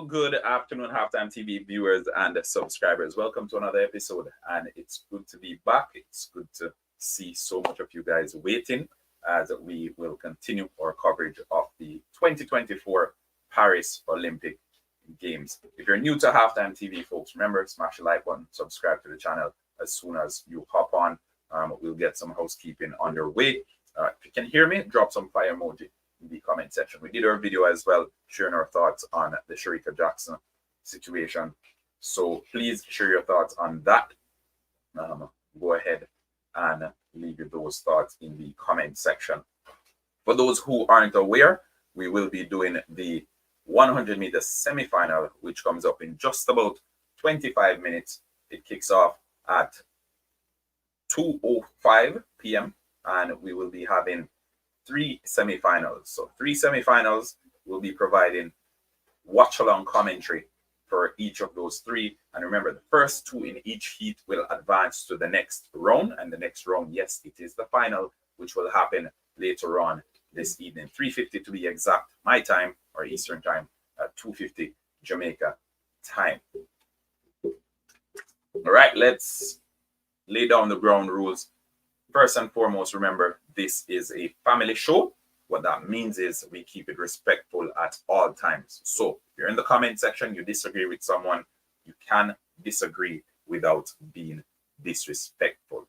good afternoon, Halftime TV viewers and subscribers. Welcome to another episode, and it's good to be back. It's good to see so much of you guys waiting as we will continue our coverage of the 2024 Paris Olympic Games. If you're new to Halftime TV, folks, remember, smash the like button, subscribe to the channel as soon as you hop on. We'll get some housekeeping underway. If you can hear me, drop some fire emoji in the comment section. We did our video as well, sharing our thoughts on the Shericka Jackson situation. So please share your thoughts on that. Go ahead and leave those thoughts in the comment section. For those who aren't aware, we will be doing the 100-meter semi-final, which comes up in just about 25 minutes. It kicks off at 2:05 p.m. and we will be having 3 semifinals. So 3 semifinals will be providing watch-along commentary for each of those 3. And remember, the first 2 in each heat will advance to the next round. And the next round, yes, it is the final, which will happen later on this evening. 3:50 to be exact, my time, or Eastern time, at 2:50 Jamaica time. All right, let's lay down the ground rules. First and foremost, remember, this is a family show. What that means is we keep it respectful at all times. So if you're in the comment section, you disagree with someone, you can disagree without being disrespectful.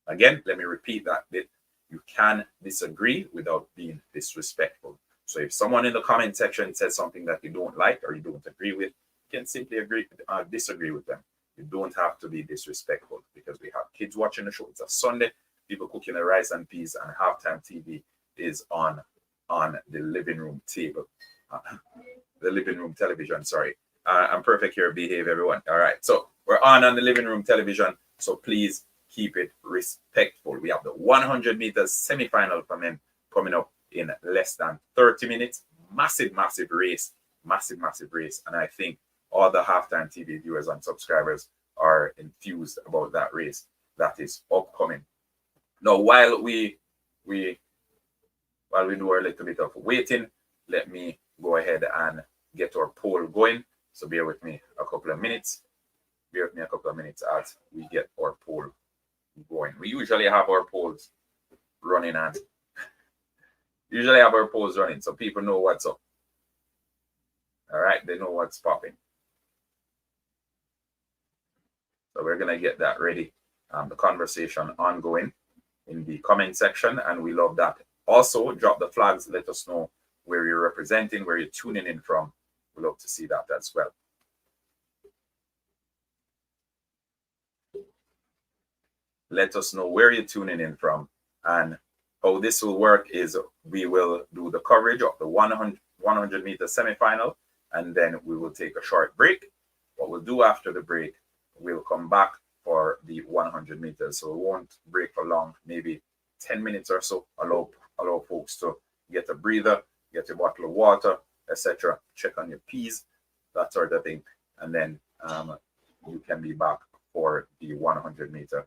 Again, let me repeat that bit. You can disagree without being disrespectful. So if someone in the comment section says something that you don't like or you don't agree with, you can simply disagree with them. You don't have to be disrespectful because we have kids watching the show. It's a Sunday, people cooking the rice and peas, and Halftime TV is on the living room table. The living room television, sorry. I'm perfect here, behave everyone. All right, so we're on the living room television, so please keep it respectful. We have the 100 meters semi-final for men coming up in less than 30 minutes. Massive race. And I think all the Halftime TV viewers and subscribers are enthused about that race that is upcoming. Now, while we do a little bit of waiting, let me go ahead and get our poll going. So bear with me a couple of minutes. As we get our poll going. We usually have our polls running so people know what's up. All right, they know what's popping. So we're gonna get that ready. The conversation ongoing in the comment section, and we love that. Also, drop the flags. Let us know where you're representing, where you're tuning in from. We love to see that as well. Let us know where you're tuning in from, and how this will work is we will do the coverage of the 100 meter semifinal, and then we will take a short break. What we'll do after the break, we'll come back for the 100 meters. So we won't break for long, maybe 10 minutes or so. Allow folks to get a breather, get a bottle of water, etc. Check on your peas, that sort of thing. And then you can be back for the 100 meter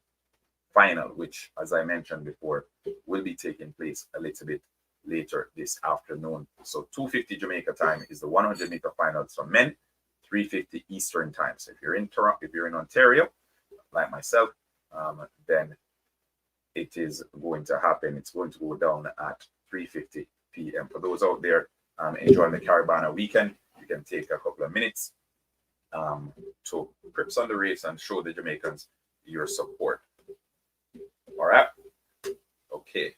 final, which, as I mentioned before, will be taking place a little bit later this afternoon. So 2:50 Jamaica time is the 100 meter finals for men, 3:50 Eastern time. So if you're in Toronto, if you're in Ontario, like myself, then it is going to happen. It's going to go down at 3:50 p.m. For those out there enjoying the Caribana weekend, you can take a couple of minutes to grips on the race and show the Jamaicans your support. All right. Okay.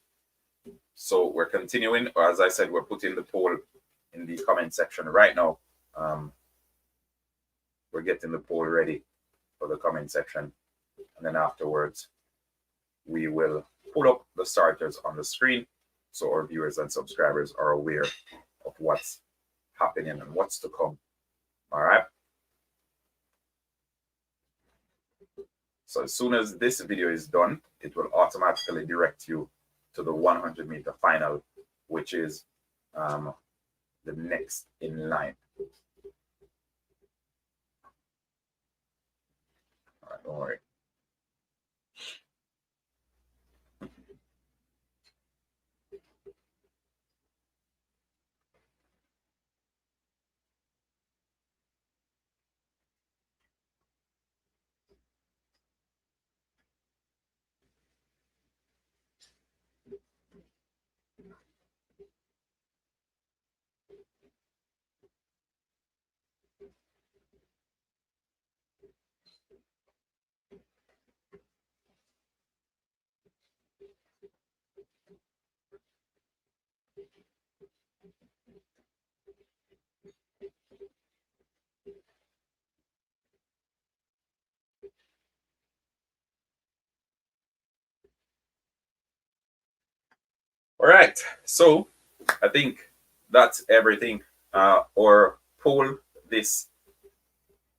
So we're continuing. As I said, we're putting the poll in the comment section right now. We're getting the poll ready for the comment section. And then afterwards, we will put up the starters on the screen so our viewers and subscribers are aware of what's happening and what's to come. All right. So as soon as this video is done, it will automatically direct you to the 100 meter final, which is the next in line. All right, don't worry. right. So I think that's everything. Our poll this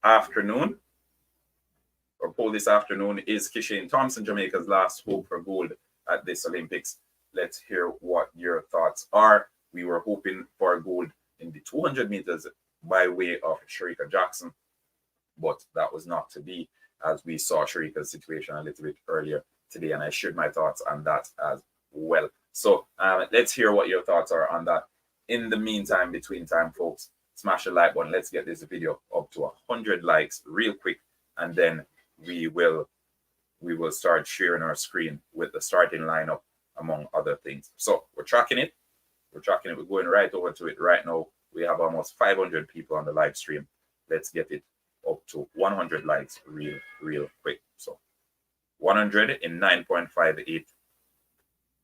afternoon, is Kishane Thompson, Jamaica's last hope for gold at this Olympics. Let's hear what your thoughts are. We were hoping for gold in the 200 meters by way of Shericka Jackson, but that was not to be, as we saw Shericka's situation a little bit earlier today, and I shared my thoughts on that as well. So let's hear what your thoughts are on that. In the meantime, between time, folks, smash the like button. Let's get this video up to 100 likes real quick, and then we will start sharing our screen with the starting lineup, among other things. So we're tracking it. We're going right over to it right now. We have almost 500 people on the live stream. Let's get it up to 100 likes real quick. So 100 in 9.58,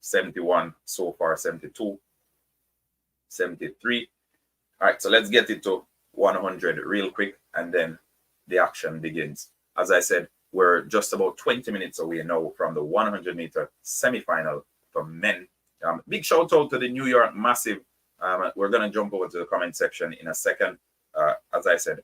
71 so far, 72, 73. All right, so let's get it to 100 real quick, and then the action begins. As I said, we're just about 20 minutes away now from the 100-meter semifinal for men. Big shout out to the New York Massive. We're going to jump over to the comment section in a second. As I said,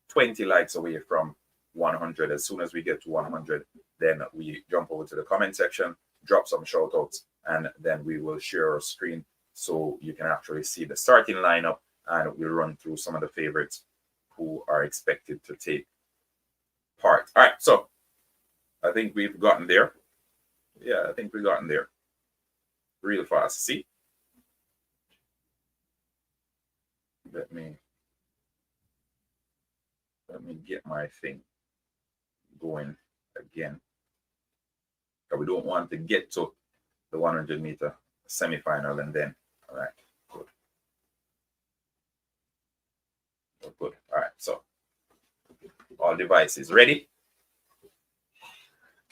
20 likes away from 100. As soon as we get to 100, then we jump over to the comment section, drop some shout outs, and then we will share our screen so you can actually see the starting lineup, and we'll run through some of the favorites who are expected to take part. All right, so I think we've gotten there. Yeah, I think we've gotten there real fast. See? Let me get my thing going again. We don't want to get to the 100-meter semifinal and then, all right, good. Good. All right, so all devices ready.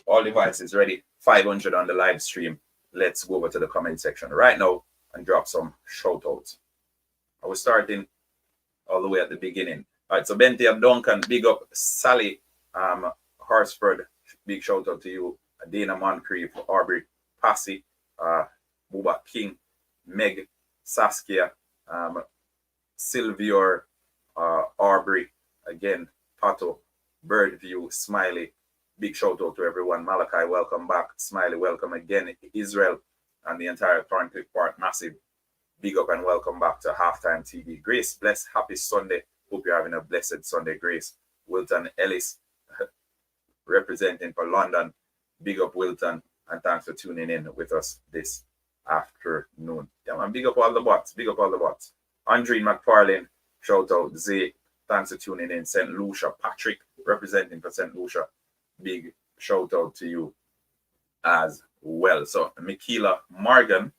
All devices ready. 500 on the live stream. Let's go over to the comment section right now and drop some shout outs. I was starting all the way at the beginning. All right, so Bentia Duncan, big up. Sally Horsford, big shout out to you. Dana Moncrief, Aubrey Passy, Buba King, Meg, Saskia, Sylvior, Aubrey, again, Pato, Birdview, Smiley. Big shout out to everyone. Malachi, welcome back. Smiley, welcome again. Israel and the entire Thorncliffe Park Massive, big up and welcome back to Halftime TV. Grace, bless, happy Sunday. Hope you're having a blessed Sunday, Grace. Wilton Ellis, representing for London. Big up, Wilton, and thanks for tuning in with us this afternoon. Yeah, man, big up all the bots. Big up all the bots. Andreen McFarlane, shout out. Zay, thanks for tuning in. St. Lucia, Patrick, representing for St. Lucia. Big shout out to you as well. So, Michaela Morgan,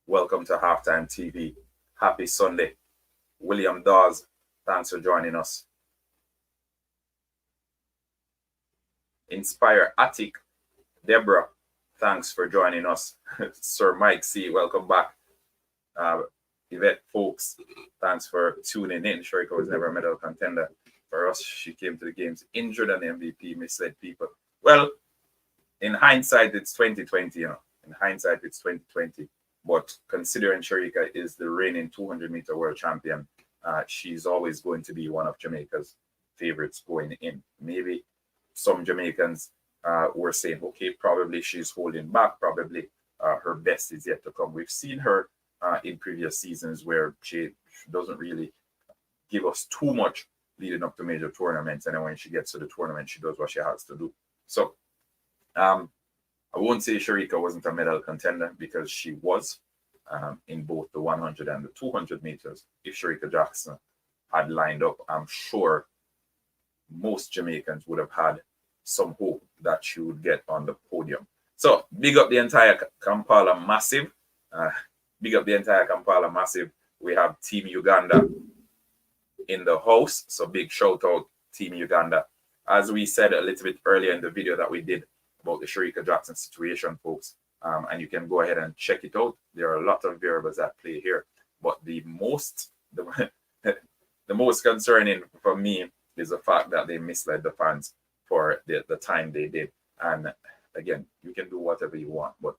welcome to Halftime TV. Happy Sunday. William Dawes, thanks for joining us. Inspire Attic, Deborah, thanks for joining us. Sir Mike C, welcome back. Yvette Folks, thanks for tuning in. Shericka was never a medal contender. For us, she came to the games injured and MVP, misled people. Well, in hindsight, it's 2020, you know. In hindsight, it's 2020. But considering Shericka is the reigning 200-meter world champion, she's always going to be one of Jamaica's favorites going in. Maybe some Jamaicans were saying, okay, probably she's holding back. Probably her best is yet to come. We've seen her in previous seasons where she doesn't really give us too much leading up to major tournaments. And then when she gets to the tournament, she does what she has to do. So I won't say Shericka wasn't a medal contender, because she was in both the 100 and the 200 meters. If Shericka Jackson had lined up, I'm sure most Jamaicans would have had some hope that she would get on the podium. So big up the entire Kampala Massive. Big up the entire Kampala Massive. We have Team Uganda in the house. So big shout out, Team Uganda. As we said a little bit earlier in the video that we did about the Shericka Jackson situation, folks, and you can go ahead and check it out. There are a lot of variables at play here, but the most concerning for me is the fact that they misled the fans for the time they did. And again, you can do whatever you want, but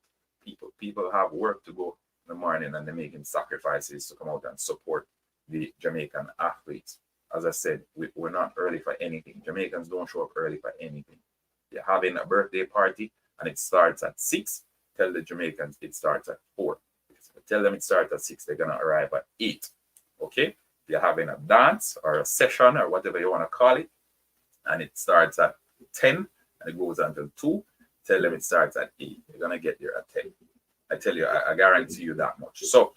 people have work to go the morning and they're making sacrifices to come out and support the Jamaican athletes. As I said, we're not early for anything. Jamaicans don't show up early for anything. You're having a birthday party and it starts at 6. Tell the Jamaicans it starts at 4. Because if you tell them it starts at 6, they're going to arrive at 8. Okay? If you're having a dance or a session or whatever you want to call it, and it starts at 10 and it goes until 2, tell them it starts at 8. You're going to get there at 10. I tell you, I guarantee you that much. So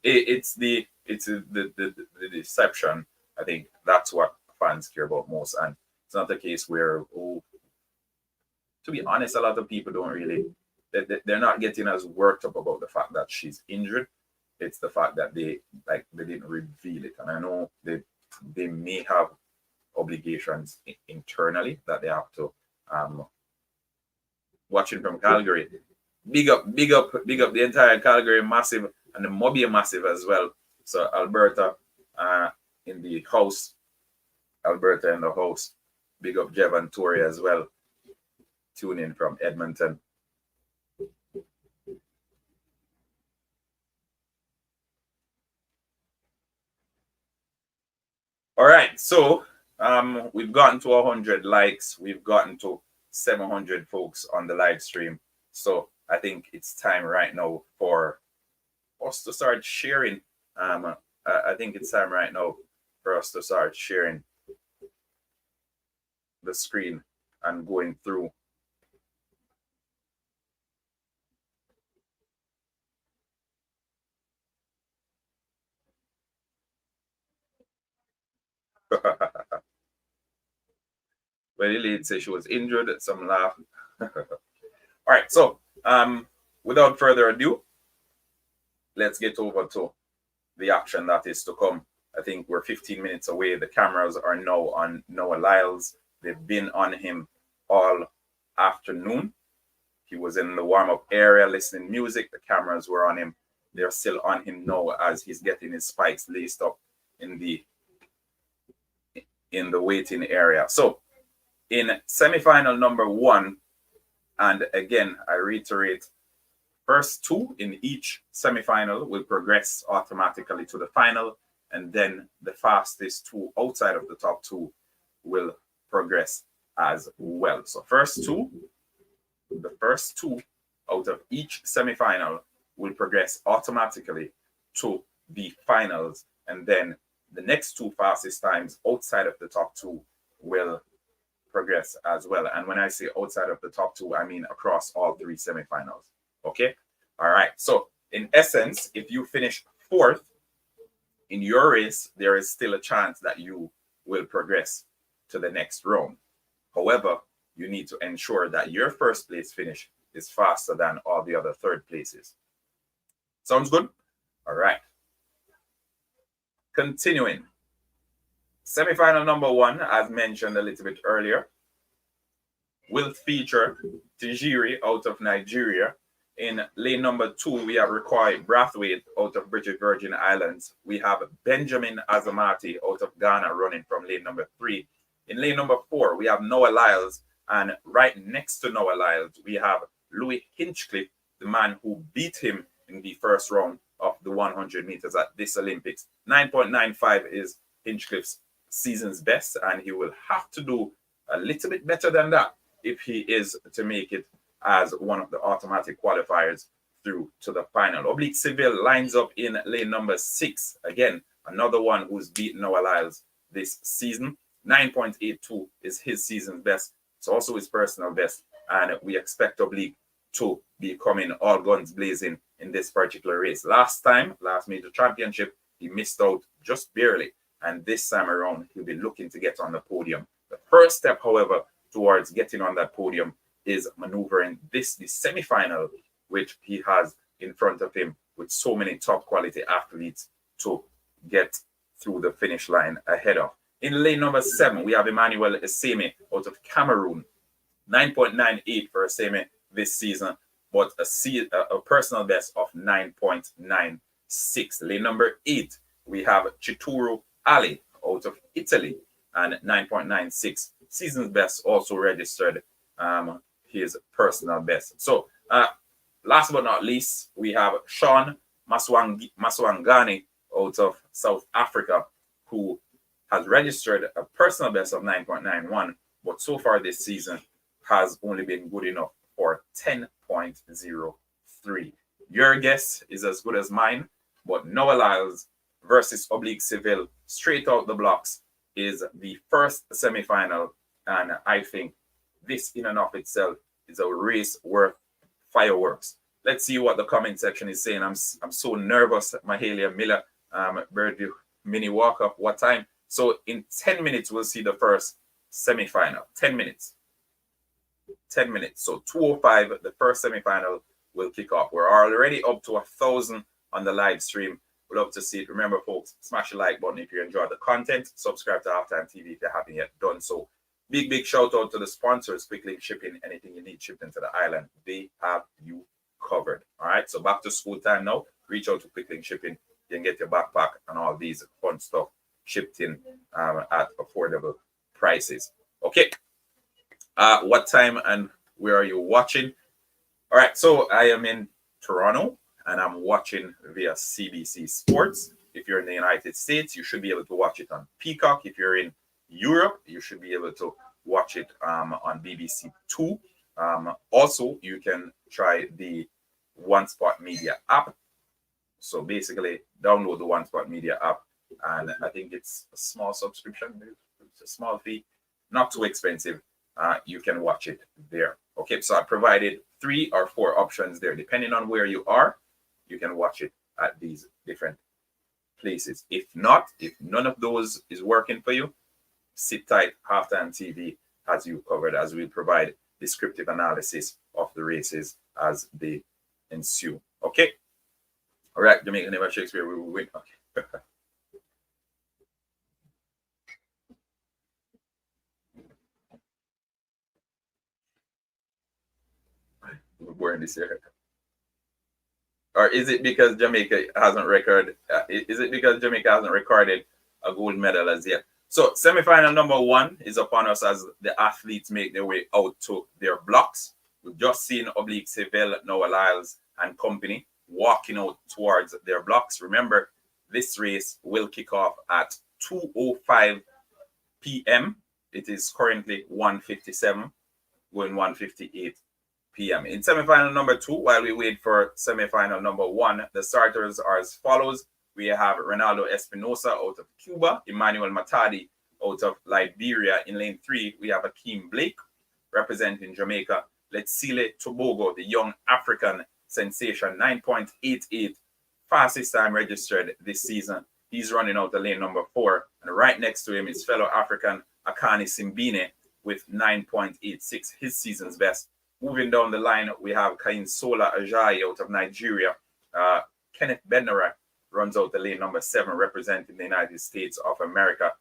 it's the deception. I think that's what fans care about most. And it's not a case where, to be honest, a lot of people don't really, they're not getting as worked up about the fact that she's injured. It's the fact that they didn't reveal it. And I know they may have obligations internally that they have to, watching from Calgary. Big up the entire Calgary massive and the Mobia massive as well. So Alberta in the house. Alberta in the house. Big up Jev and Tori as well. Tune in from Edmonton. All right, so we've gotten to 100 likes. We've gotten to 700 folks on the live stream. So I think it's time right now for us to start sharing. I think it's time right now for us to start sharing the screen and going through. Well, the lady said she was injured. Some laugh. All right, so without further ado, let's get over to the action that is to come. I think we're 15 minutes away. The cameras are now on Noah Lyles. They've been on him all afternoon. He was in the warm-up area listening music. The cameras were on him. They're still on him now as he's getting his spikes laced up in the waiting area. So in semifinal number 1, and again, I reiterate, first 2 in each semifinal will progress automatically to the final, and then the fastest 2 outside of the top 2 will progress as well. So the first two out of each semifinal will progress automatically to the finals, and then the next 2 fastest times outside of the top 2 will progress as well. And when I say outside of the top 2, I mean across all 3 semifinals. Okay? All right. So in essence, if you finish 4th in your race, there is still a chance that you will progress to the next round. However, you need to ensure that your first place finish is faster than all the other 3rd places. Sounds good? All right. Continuing. Semifinal number 1, as mentioned a little bit earlier, will feature Tijiri out of Nigeria. In lane number 2, we have Recoy Brathwaite out of British Virgin Islands. We have Benjamin Azamati out of Ghana running from lane number 3. In lane number 4, we have Noah Lyles. And right next to Noah Lyles, we have Louis Hinchcliffe, the man who beat him in the first round of the 100 meters at this Olympics. 9.95 is Hinchcliffe's season's best, and he will have to do a little bit better than that if he is to make it as one of the automatic qualifiers through to the final. Oblique Seville lines up in lane number 6. Again, another one who's beaten Noah Lyles this season. 9.82 is his season's best. It's also his personal best, and we expect Oblique to be coming all guns blazing in this particular race. Last major championship, he missed out just barely, and this time around, he'll be looking to get on the podium. The first step, however, towards getting on that podium is maneuvering the semifinal, which he has in front of him with so many top quality athletes to get through the finish line ahead of. In lane number 7, we have Emmanuel Eseme out of Cameroon. 9.98 for Eseme this season, but a personal best of 9.96. Lane number 8, we have Chituru Ali out of Italy, and 9.96. Season's best also registered his personal best. So last but not least, we have Sean Maswangani out of South Africa, who has registered a personal best of 9.91, but so far this season has only been good enough for 10.03. Your guess is as good as mine, but Noah Lyles versus Oblique Seville straight out the blocks is the first semi-final, and I think this in and of itself is a race worth fireworks. Let's see what the comment section is saying. I'm so nervous. Mahalia Miller, Birdview Mini Walk-Up. What time? So in 10 minutes, we'll see the first semi-final. 10 minutes. 10 minutes. So 2:05, the first semi-final will kick off. We're already up to 1,000 on the live stream. We'd love to see it. Remember, folks, smash the like button if you enjoy the content. Subscribe to Halftime TV if you haven't yet done so. Big shout out to the sponsors. Quick Link Shipping. Anything you need shipped into the island, they have you covered. All right. So back to school time now. Reach out to Quick Link Shipping. You can get your backpack and all these fun stuff shipped in at affordable prices. Okay. What time and where are you watching? All right. So I am in Toronto and I'm watching via CBC Sports. If you're in the United States, you should be able to watch it on Peacock. If you're in Europe, you should be able to watch it on BBC Two. Also, you can try the One Spot Media app. So basically, download the One Spot Media app, and I think it's a small subscription. It's a small fee, not too expensive. You can watch it there. Okay, so I provided 3 or 4 options there, depending on where you are. You can watch it at these different places. If not, if none of those is working for you, sit tight. Halftime TV has you covered, as we provide descriptive analysis of the races as they ensue. Okay. All right. Jamaica never Shakespeare. We will win. Okay. We're born this year. Or is it because Jamaica hasn't recorded? Is it because Jamaica hasn't recorded a gold medal as yet? So semi-final number 1 is upon us as the athletes make their way out to their blocks. We've just seen Oblique Seville, Noah Lyles, and company walking out towards their blocks. Remember, this race will kick off at 2:05 p.m. It is currently 1:57, going 1:58 p.m. In semi-final number 2, while we wait for semi-final number 1, the starters are as follows. We have Ronaldo Espinosa out of Cuba, Emmanuel Matadi out of Liberia. In lane 3, we have Akeem Blake representing Jamaica. Letsile Tobogo, the young African sensation, 9.88, fastest time registered this season. He's running out the lane number 4. And right next to him is fellow African Akani Simbine with 9.86, his season's best. Moving down the line, we have Kainsola Ajayi out of Nigeria. Kenneth Bednarak runs out the lane number 7, representing the United States of America.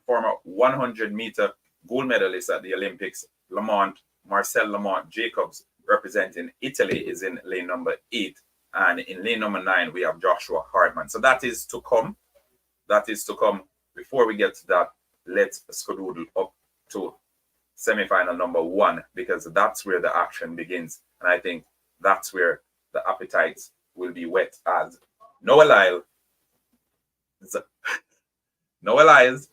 Former 100-meter gold medalist at the Olympics, Marcel Lamont Jacobs, representing Italy, is in lane number 8. And in lane number 9, we have Joshua Hardman. So that is to come. That is to come. Before we get to that, let's skedaddle up to semi-final number 1, because that's where the action begins. And I think that's where the appetites will be whet, as Noah Lyles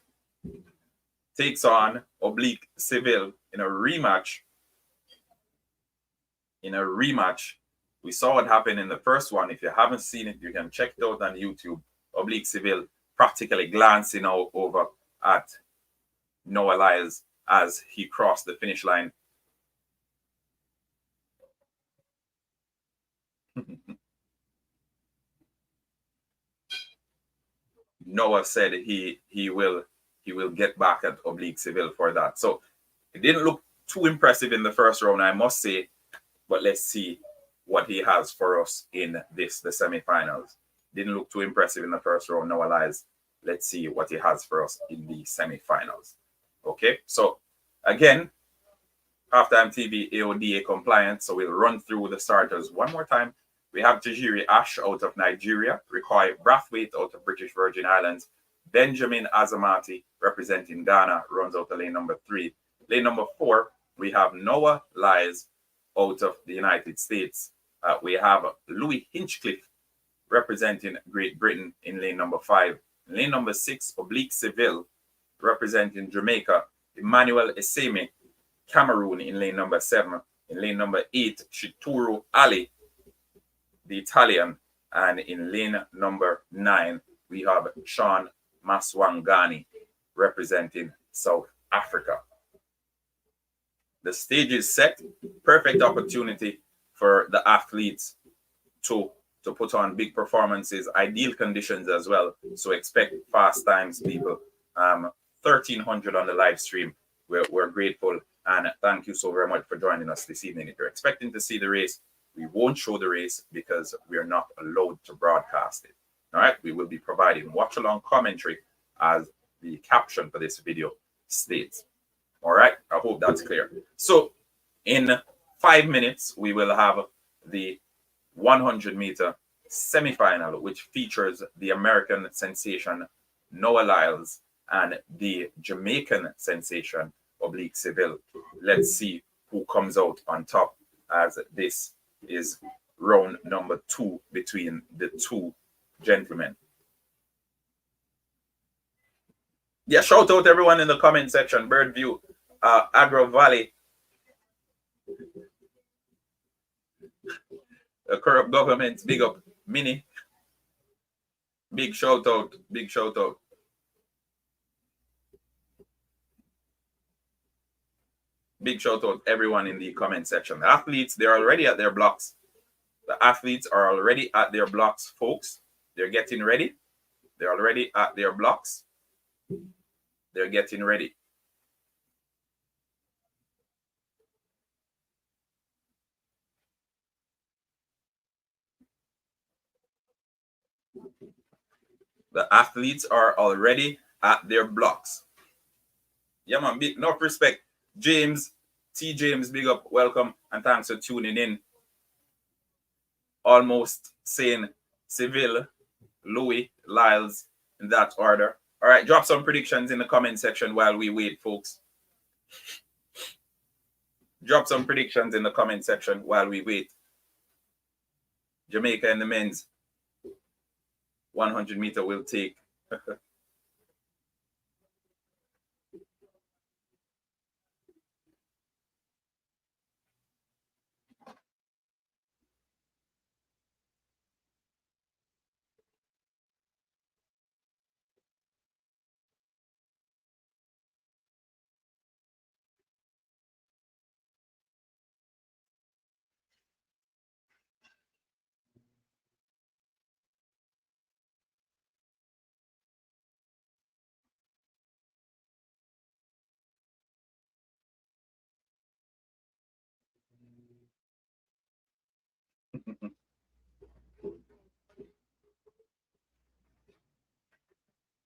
takes on Oblique Seville in a rematch. We saw what happened in the first one. If you haven't seen it, you can check it out on YouTube. Oblique Seville practically glancing out over at Noah Lyles as he crossed the finish line. Noah said he will get back at Oblique Seville for that. So it didn't look too impressive in the first round, I must say, but let's see what he has for us in the semifinals. Didn't look too impressive in the first round, Noah Lyles. Let's see what he has for us in the semifinals. Okay, so again, Halftime TV AODA compliant. So we'll run through the starters one more time. We have Tajiri Ash out of Nigeria, Rikoi Brathwaite out of British Virgin Islands, Benjamin Azamati representing Ghana runs out the lane number 3. Lane number 4, we have Noah Lyles out of the United States. We have Louis Hinchcliffe representing Great Britain in lane number 5. In lane number 6, Oblique Seville, representing Jamaica. Emmanuel Eseme, Cameroon in lane number 7. In lane number 8, Chituru Ali, the Italian. And in lane number 9, we have Sean Maswangani, representing South Africa. The stage is set. Perfect opportunity for the athletes to put on big performances, ideal conditions as well. So expect fast times, people. 1,300 on the live stream. We're grateful, and thank you so very much for joining us this evening. If you're expecting to see the race, we won't show the race because we are not allowed to broadcast it. All right, we will be providing watch-along commentary as the caption for this video states. All right, I hope that's clear. So in 5 minutes, we will have the 100-meter semifinal, which features the American sensation Noah Lyles and the Jamaican sensation Oblique Seville. Let's see who comes out on top, as this is round number 2 between the two gentlemen. Yeah, shout out everyone in the comment section. Birdview, Agro Valley, corrupt government, big up. Mini, big shout out, big shout out. Big shout out everyone in the comment section. The athletes, they're already at their blocks. The athletes are already at their blocks, folks. They're getting ready. They're already at their blocks. They're getting ready. The athletes are already at their blocks. Yeah, man, big enough respect. James, T. James, big up, welcome, and thanks for tuning in. Almost saying Seville, Louis, Lyles, in that order. All right, drop some predictions in the comment section while we wait, folks. Drop some predictions in the comment section while we wait. Jamaica and the men's 100-meter will take.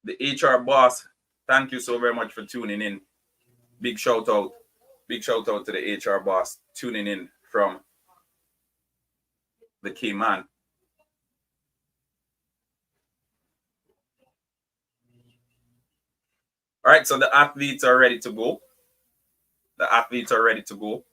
The HR boss, thank you so very much for tuning in. Big shout out. Big shout out to the HR boss tuning in from the Cayman. All right, so the athletes are ready to go. The athletes are ready to go.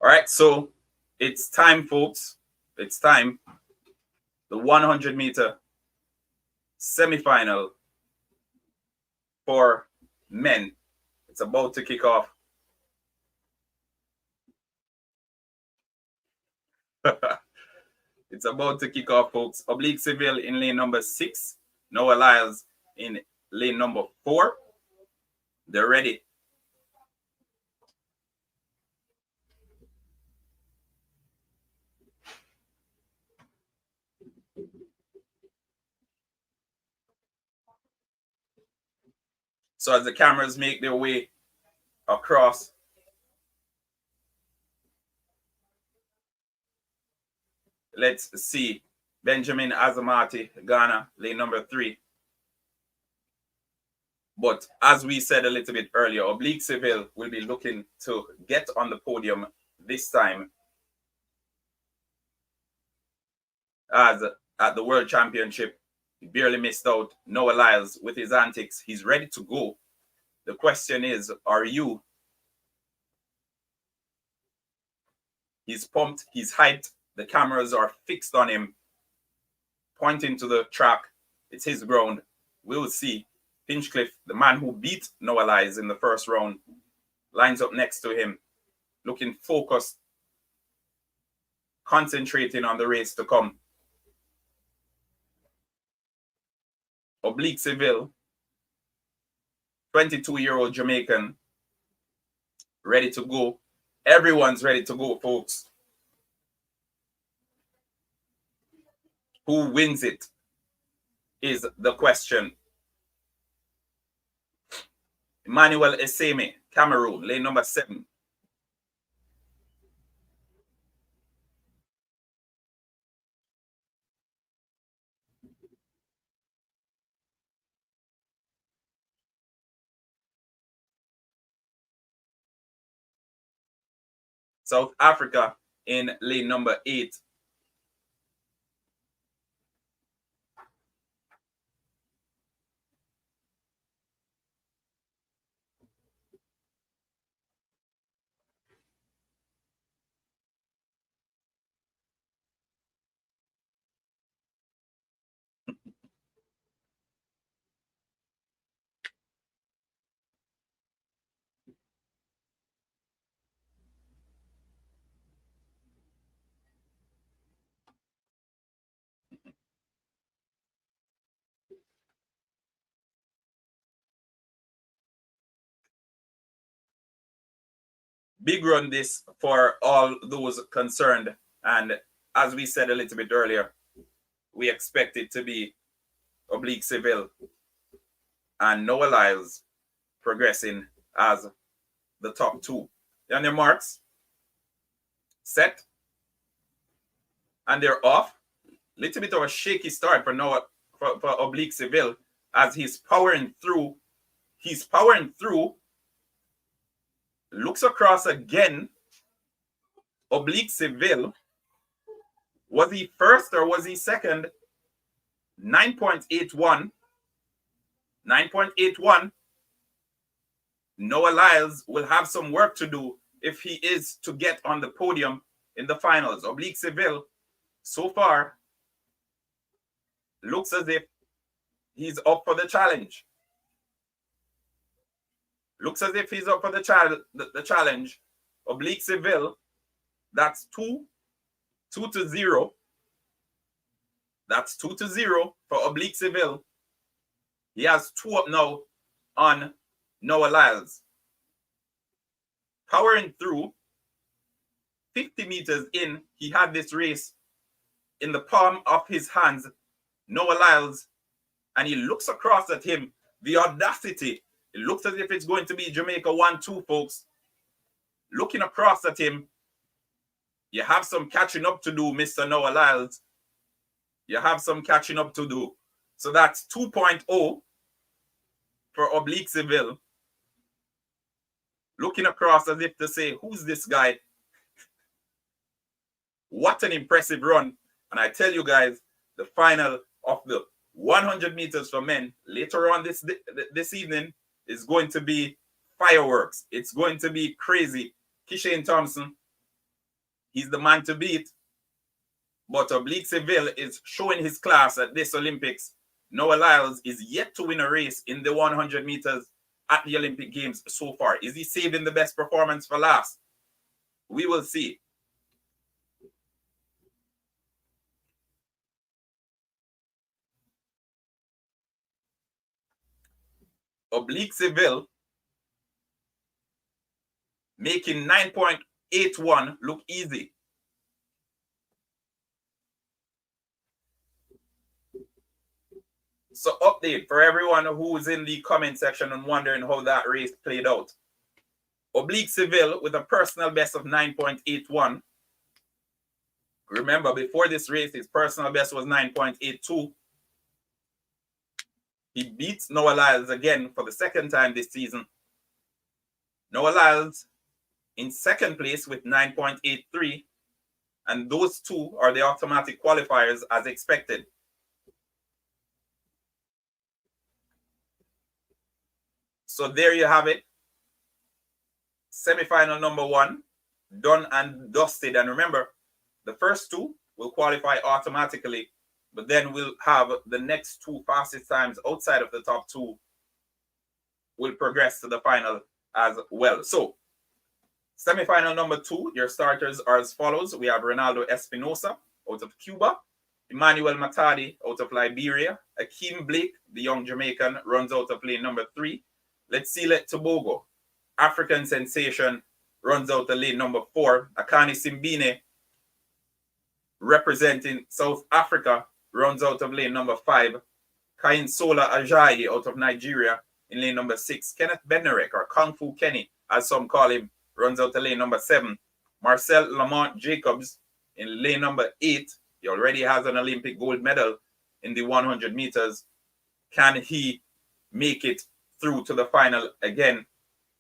All right, so it's time, folks. It's time. The 100-meter semifinal for men. It's about to kick off. It's about to kick off, folks. Oblique Seville in lane number 6. Noah Lyles in lane number 4. They're ready. So as the cameras make their way across, Let's see. Benjamin Azamati, Ghana, lane number 3. But as we said a little bit earlier, Oblique Seville will be looking to get on the podium this time as at the World Championship. He barely missed out. Noah Lyles with his antics. He's ready to go. The question is, are you? He's pumped. He's hyped. The cameras are fixed on him, pointing to the track. It's his ground. We'll see. Pinchcliffe, the man who beat Noah Lyles in the first round, lines up next to him, looking focused, concentrating on the race to come. Oblique Seville, 22-year-old Jamaican, ready to go. Everyone's ready to go, folks. Who wins it is the question. Emmanuel Eseme, Cameroon, lane number 7. South Africa in lane number 8. Big run this for all those concerned. And as we said a little bit earlier, we expect it to be Oblique Seville and Noah Lyles progressing as the top 2. On your marks, set, and they're off. Little bit of a shaky start for Noah, for Oblique Seville, as he's powering through. He's powering through. Looks across again. Oblique Seville. Was he first or was he second? 9.81. 9.81. Noah Lyles will have some work to do if he is to get on the podium in the finals. Oblique Seville, so far, looks as if he's up for the challenge. Looks as if he's up for the challenge. Oblique Seville, that's 2-0. That's 2-0 for Oblique Seville. He has 2 up now on Noah Lyles. Powering through, 50 meters in, he had this race in the palm of his hands, Noah Lyles, and he looks across at him. The audacity. It looks as if it's going to be Jamaica 1-2, folks. Looking across at him. You have some catching up to do, Mr. Noah Lyles. You have some catching up to do. So that's 2.0 for Oblique Seville. Looking across as if to say, who's this guy? What an impressive run. And I tell you guys, the final of the 100 meters for men later on this evening is going to be fireworks. It's going to be crazy. Kishane Thompson, he's the man to beat. But Oblique Seville is showing his class at this Olympics. Noah Lyles is yet to win a race in the 100 meters at the Olympic Games so far. Is he saving the best performance for last? We will see. Oblique Seville making 9.81 look easy. So update for everyone who's in the comment section and wondering how that race played out. Oblique Seville with a personal best of 9.81. Remember, before this race, his personal best was 9.82. He beats Noah Lyles again for the second time this season. Noah Lyles in second place with 9.83. And those two are the automatic qualifiers as expected. So there you have it. Semi-final number 1, done and dusted. And remember, the first 2 will qualify automatically, but then we'll have the next 2 fastest times outside of the top 2 will progress to the final as well. So, semi-final number 2, your starters are as follows. We have Ronaldo Espinosa out of Cuba, Emmanuel Matadi out of Liberia, Akeem Blake, the young Jamaican, runs out of lane number 3. Let's see, Tobago, African sensation, runs out of lane number 4. Akani Simbine, representing South Africa, runs out of lane number 5. Kainsola Ajayi out of Nigeria in lane number 6. Kenneth Bednarek, or Kung Fu Kenny, as some call him, runs out of lane number 7. Marcel Lamont Jacobs in lane number 8. He already has an Olympic gold medal in the 100 meters. Can he make it through to the final again?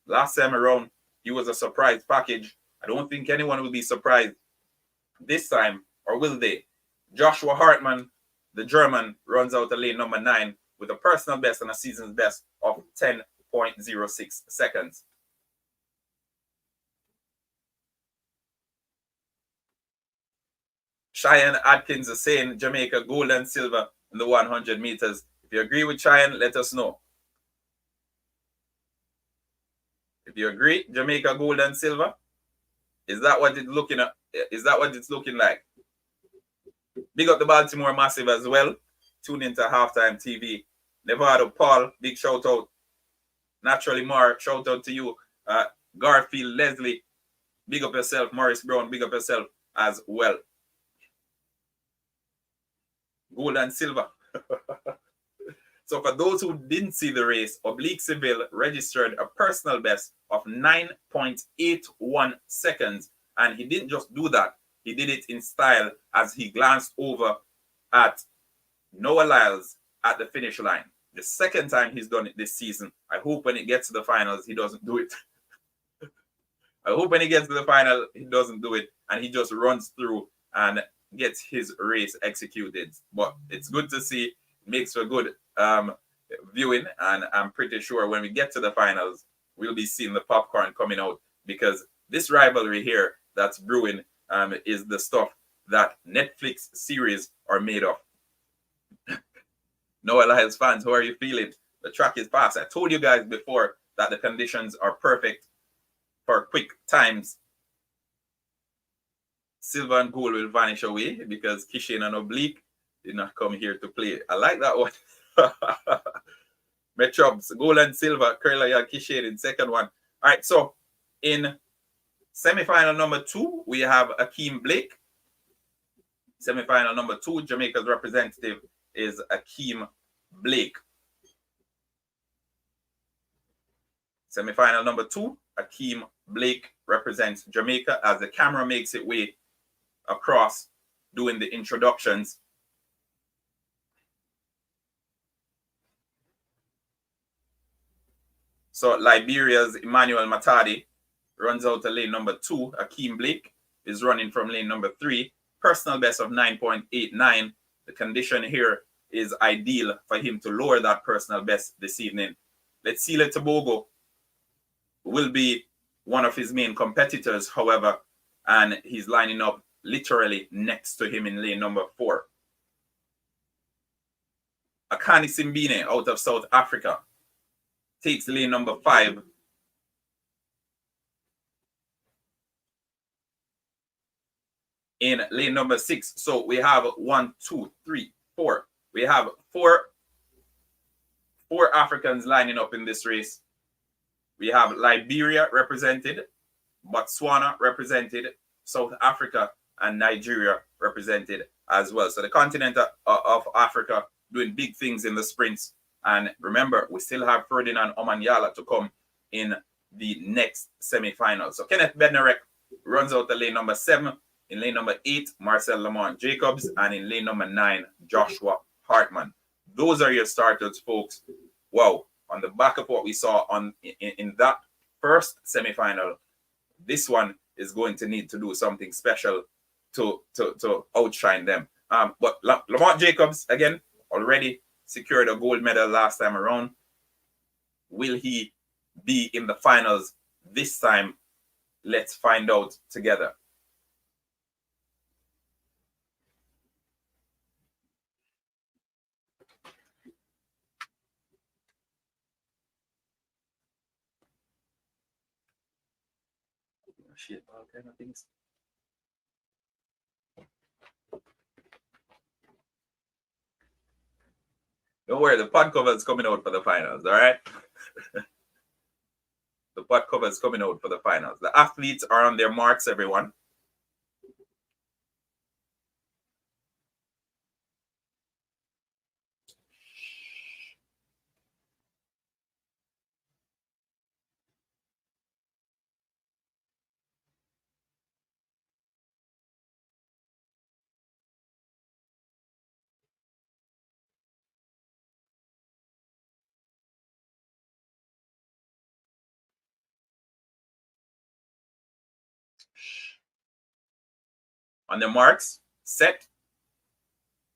Last time around, he was a surprise package. I don't think anyone will be surprised this time, or will they? Joshua Hartmann, the German, runs out of lane number 9 with a personal best and a season's best of 10.06 seconds. Cheyenne Atkins is saying Jamaica gold and silver in the 100 meters. If you agree with Cheyenne, let us know. If you agree, Jamaica gold and silver, is that what it's looking at? Is that what it's looking like? Big up the Baltimore Massive as well. Tune into Halftime TV. Nevada Paul, big shout out. Naturally Mark, shout out to you. Garfield Leslie, big up yourself. Morris Brown, big up yourself as well. Gold and silver. So for those who didn't see the race, Oblique Seville registered a personal best of 9.81 seconds. And he didn't just do that. He did it in style as he glanced over at Noah Lyles at the finish line. The second time he's done it this season. I hope when it gets to the finals, he doesn't do it. I hope when he gets to the final, he doesn't do it. And he just runs through and gets his race executed. But it's good to see. It makes for good viewing. And I'm pretty sure when we get to the finals, we'll be seeing the popcorn coming out. Because this rivalry here that's brewing is the stuff that Netflix series are made of. Noah Lyles fans, how are you feeling? The track is fast. I told you guys before that the conditions are perfect for quick times. Silver and gold will vanish away because Kishin and Oblique did not come here to play. I like that one. Metrobs, gold and silver. Curly Kishin in second one. All right, so in semi-final number 2, we have Akeem Blake. Semi-final number 2, Jamaica's representative is Akeem Blake. Semi-final number 2, Akeem Blake represents Jamaica as the camera makes its way across doing the introductions. So Liberia's Emmanuel Matadi runs out to lane number 2. Akeem Blake is running from lane number 3. Personal best of 9.89. The condition here is ideal for him to lower that personal best this evening. Let's see, Tobago will be one of his main competitors, however, and he's lining up literally next to him in lane number 4. Akani Simbine out of South Africa takes lane number 5. In lane number 6. So we have 1, 2, 3, 4. We have four Africans lining up in this race. We have Liberia represented, Botswana represented, South Africa and Nigeria represented as well. So the continent of Africa doing big things in the sprints. And remember, we still have Ferdinand Omanyala to come in the next semi-final. So Kenneth Bednarek runs out the lane number 7. In lane number 8, Marcel Lamont Jacobs. And in lane number 9, Joshua Hartman. Those are your starters, folks. Wow. On the back of what we saw in that first semifinal, this one is going to need to do something special to outshine them. But Lamont Jacobs, again, already secured a gold medal last time around. Will he be in the finals this time? Let's find out together. Shit, all kind of things. Don't worry, the pod cover is coming out for the finals, all right? The pod cover is coming out for the finals. The athletes are on their marks, everyone. On their marks, set,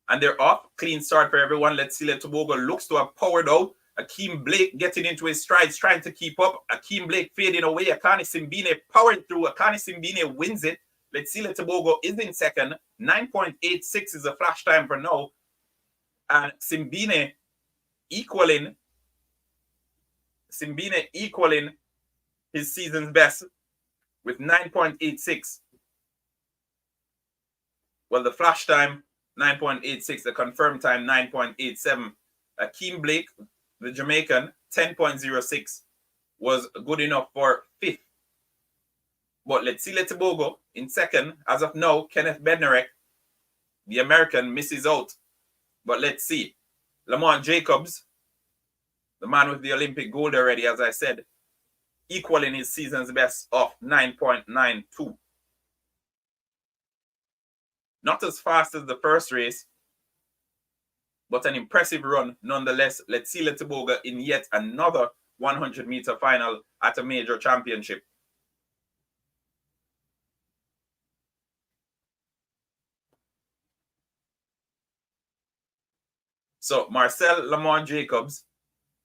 and they're off. Clean start for everyone. Let's see. Tobago looks to have powered out. Akeem Blake getting into his strides, trying to keep up. Akeem Blake fading away. Akani Simbine powering through. Akani Simbine wins it. Let's see. Tobago is in second. 9.86 is a flash time for now. And Simbine equaling his season's best with 9.86. Well, the flash time, 9.86. The confirmed time, 9.87. Akeem Blake, the Jamaican, 10.06 was good enough for 5th. But let's see Tobago in second. As of now, Kenneth Bednarek, the American, misses out. But let's see. Lamont Jacobs, the man with the Olympic gold already, as I said, equaling his season's best of 9.92. Not as fast as the first race, but an impressive run nonetheless. Let's see Tobago in yet another 100-meter final at a major championship. So Marcel Lamont Jacobs,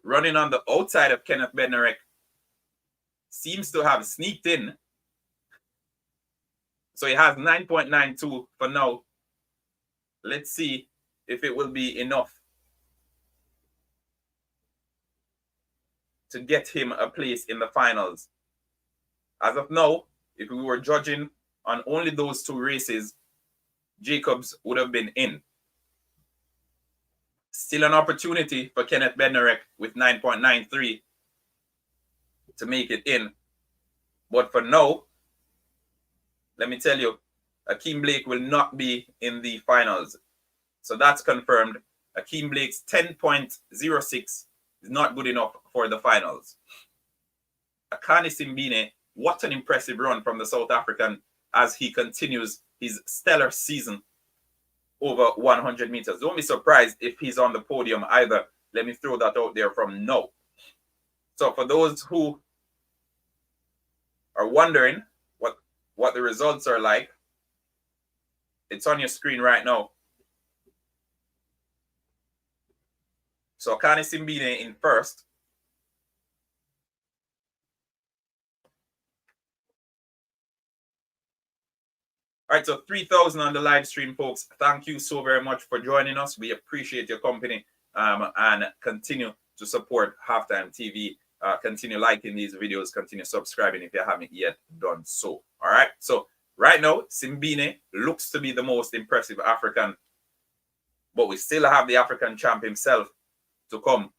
running on the outside of Kenneth Bednarek, seems to have sneaked in. So he has 9.92 for now. Let's see if it will be enough to get him a place in the finals. As of now, if we were judging on only those 2 races, Jacobs would have been in. Still an opportunity for Kenneth Bednarek with 9.93 to make it in. But for now, let me tell you, Akeem Blake will not be in the finals. So that's confirmed. Akeem Blake's 10.06 is not good enough for the finals. Akani Simbine, what an impressive run from the South African as he continues his stellar season over 100 meters. Don't be surprised if he's on the podium either. Let me throw that out there from now. So for those who are wondering what the results are like, it's on your screen right now. So Akani Simbine in first. All right, so 3,000 on the live stream, folks. Thank you so very much for joining us. We appreciate your company and continue to support Halftime TV. Continue liking these videos. Continue subscribing if you haven't yet done so. All right, so right now, Simbine looks to be the most impressive African, but we still have the African champ himself to come.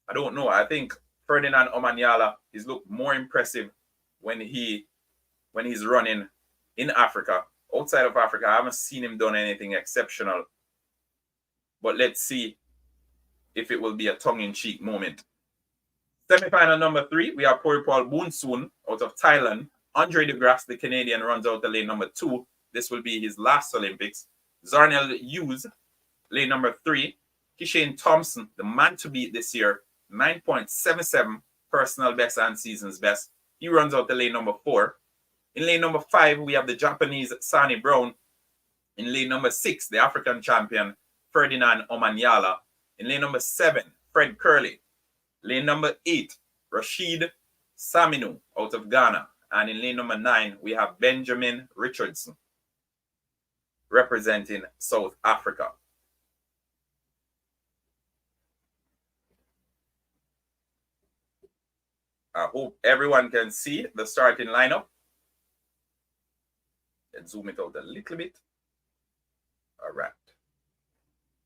I don't know. I think Ferdinand Omanyala is looked more impressive when he's running in Africa. Outside of Africa, I haven't seen him done anything exceptional. But let's see if it will be a tongue-in-cheek moment. Semi-final number 3, we have Paul Boonsoon out of Thailand. Andre de Grasse, the Canadian, runs out the lane number 2. This will be his last Olympics. Zarnell Hughes, lane number 3. Kishane Thompson, the man to beat this year, 9.77 personal best and season's best. He runs out the lane number 4. In lane number 5, we have the Japanese Sani Brown. In lane number 6, the African champion, Ferdinand Omanyala. In lane number 7, Fred Curley. Lane number 8, Rashid Saminu out of Ghana. And in lane number 9, we have Benjamin Richardson representing South Africa. I hope everyone can see the starting lineup. Let's zoom it out a little bit. All right.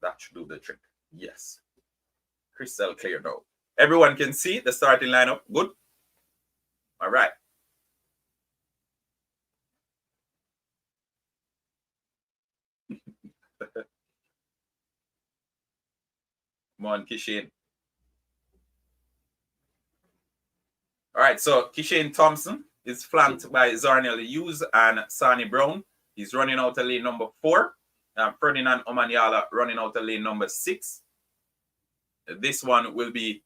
That should do the trick. Yes. Crystal clear now. Everyone can see the starting lineup. Good. All right. Come on, Kishane. All right, so Kishane Thompson is flanked by Zarnell Hughes and Sani Brown. He's running out of lane number 4. Ferdinand Omanyala running out of lane number 6. This one will be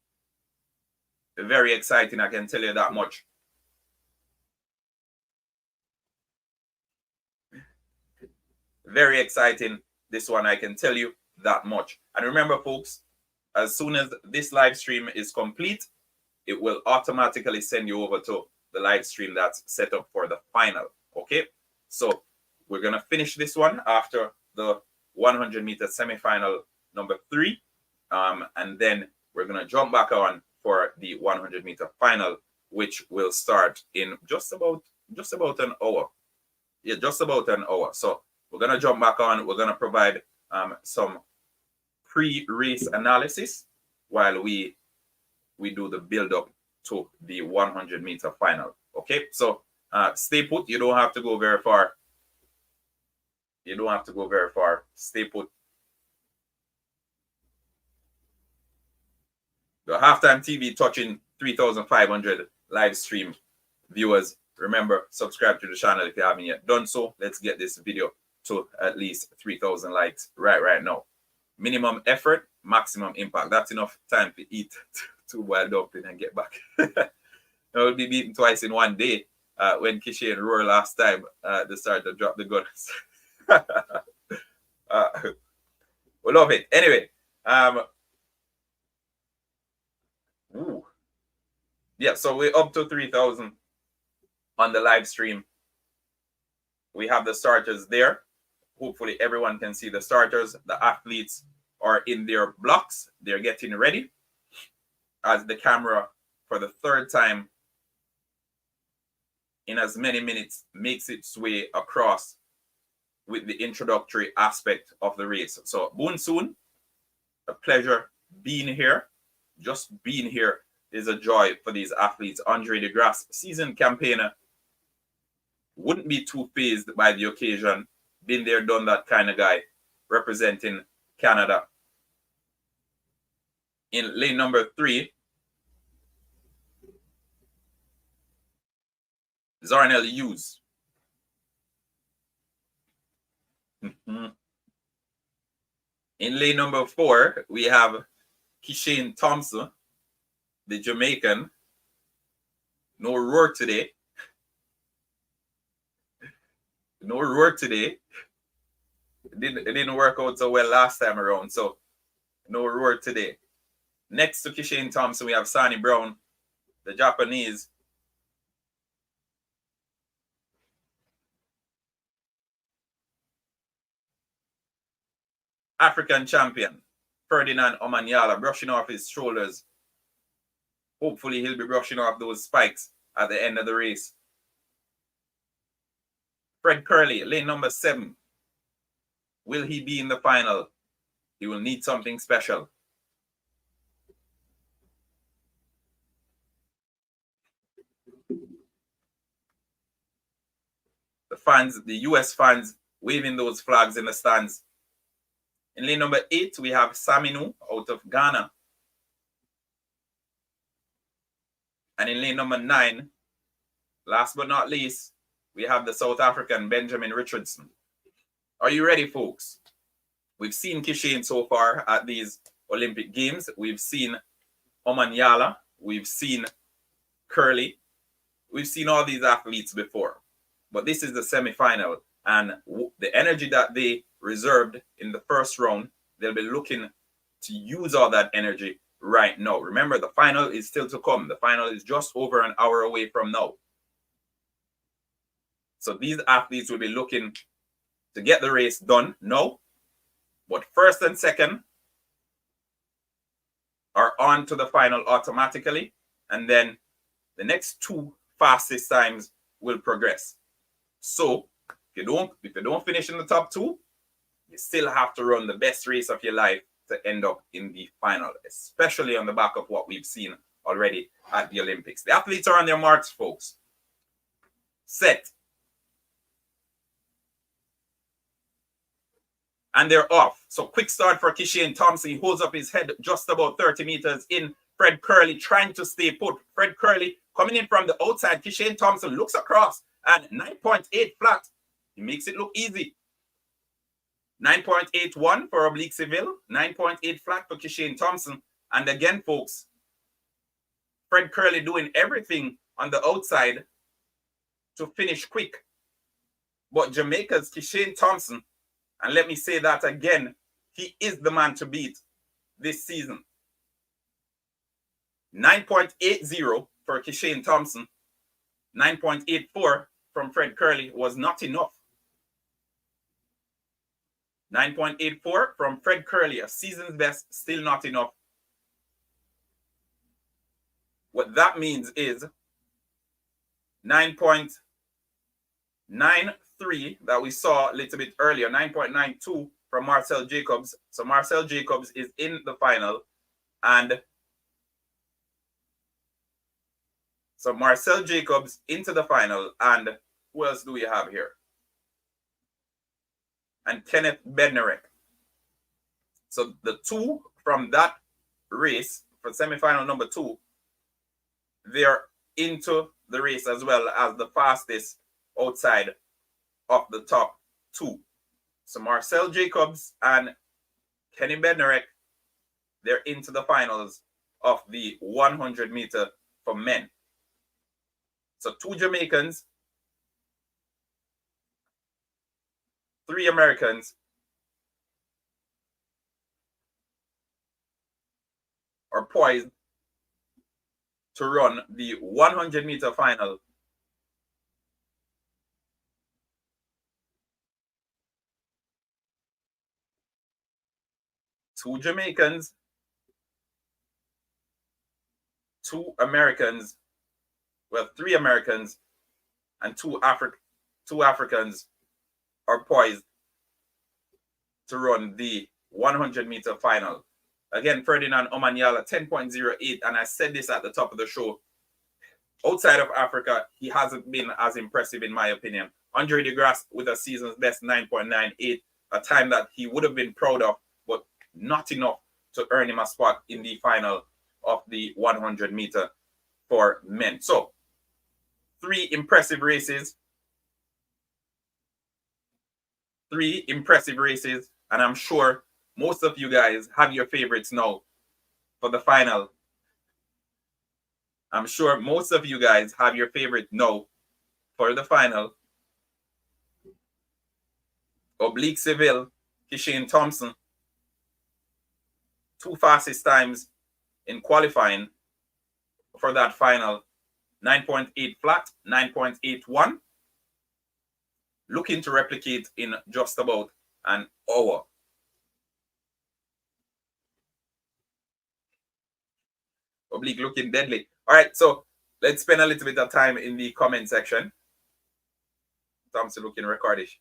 very exciting, I can tell you that much. Very exciting, this one, I can tell you that much. And remember, folks, as soon as this live stream is complete, it will automatically send you over to the live stream that's set up for the final. Okay, so we're gonna finish this one after the 100-meter semifinal number 3, and then we're gonna jump back on for the 100-meter final, which will start in just about an hour. Yeah, just about an hour. So we're gonna jump back on. We're gonna provide some pre-race analysis while we do the build-up to the 100-meter final. Okay, so stay put. You don't have to go very far. You don't have to go very far. Stay put. The Halftime TV touching 3,500 live stream viewers. Remember, subscribe to the channel if you haven't yet done so. Let's get this video to at least 3,000 likes right now. Minimum effort, maximum impact. That's enough time to eat 2 boiled dumplings and get back. I'll be beaten twice in one day. When Kishane roared last time, they started to drop the guns. We love it. Anyway, yeah, so we're up to 3,000 on the live stream. We have the starters there. Hopefully everyone can see the starters. The athletes are in their blocks. They're getting ready as the camera, for the 3rd time in as many minutes, makes its way across with the introductory aspect of the race. So Boonsoon, a pleasure being here. Just being here is a joy for these athletes. Andre DeGrasse, seasoned campaigner, wouldn't be too fazed by the occasion. Been there, done that kind of guy, representing Canada. In lane number 3, Zarnell Hughes. In lane number 4, we have Kishane Thompson, the Jamaican. No roar today. No roar today. It didn't work out so well last time around, so no roar today. Next to Kishane Thompson, we have Sani Brown, the Japanese. African champion, Ferdinand Omanyala, brushing off his shoulders. Hopefully he'll be brushing off those spikes at the end of the race. Fred Curley, lane number 7. Will he be in the final? He will need something special. The fans, the US fans, waving those flags in the stands. In lane number 8, we have Saminu out of Ghana. And in lane number 9, last but not least, we have the South African Benjamin Richardson. Are you ready, folks? We've seen Kishane so far at these Olympic Games. We've seen Omanyala. We've seen Curly. We've seen all these athletes before. But this is the semi-final. And the energy that they reserved in the first round, they'll be looking to use all that energy right now. Remember, the final is still to come. The final is just over an hour away from now. So these athletes will be looking to get the race done now. But first and second are on to the final automatically. And then the next two fastest times will progress. So if you don't finish in the top two, you still have to run the best race of your life to end up in the final, especially on the back of what we've seen already at the Olympics. The athletes are on their marks, folks. Set. And they're off. So quick start for Kishane Thompson. He holds up his head just about 30 meters in. Fred Curley trying to stay put. Fred Curley coming in from the outside. Kishane Thompson looks across and 9.8 flat. He makes it look easy. 9.81 for Oblique Seville. 9.8 flat for Kishane Thompson. And again, folks, Fred Curley doing everything on the outside to finish quick. But Jamaica's Kishane Thompson, and let me say that again, he is the man to beat this season. 9.80 for Kishane Thompson. 9.84 from Fred Curley was not enough. 9.84 from Fred Curley, a season's best, still not enough. What that means is 9.93 that we saw a little bit earlier, 9.92 from Marcel Jacobs. So Marcel Jacobs is in the final. And so Marcel Jacobs into the final. And who else do we have here? And Kenneth Bednarek. So the two from that race for semifinal number 2, they're into the race as well as the fastest outside of the top 2. So Marcel Jacobs and Kenny Bednarek, they're into the finals of the 100 meter for men. So 2 Jamaicans, 3 Americans, are poised to run the 100 meter final. Two Jamaicans, 2 Americans, well, 3 Americans, and 2 Africans are poised to run the 100 meter final. Again, Ferdinand Omanyala, 10.08, and I said this at the top of the show. Outside of Africa, he hasn't been as impressive in my opinion. Andre de Grasse with a season's best 9.98, a time that he would have been proud of, but not enough to earn him a spot in the final of the 100 meter for men. So, 3 impressive races. 3 impressive races, and I'm sure most of you guys have your favorites now for the final. I'm sure most of you guys have your favorite now for the final. Oblique Seville, Kishane Thompson. 2 fastest times in qualifying for that final. 9.8 flat, 9.81. Looking to replicate in just about an hour. Oblique looking deadly. All right, so let's spend a little bit of time in the comment section. Thompson looking recordish.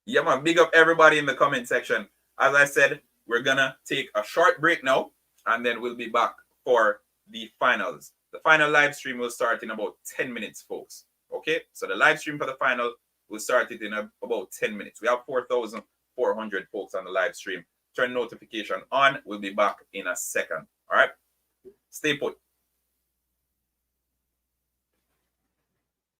Yeah, man, big up everybody in the comment section. As I said, we're gonna take a short break now, and then we'll be back for the finals. The final live stream will start in about 10 minutes, folks. Okay, so the live stream for the final will start it in about 10 minutes. We have 4,400 folks on the live stream. Turn notification on. We'll be back in a second. All right, stay put.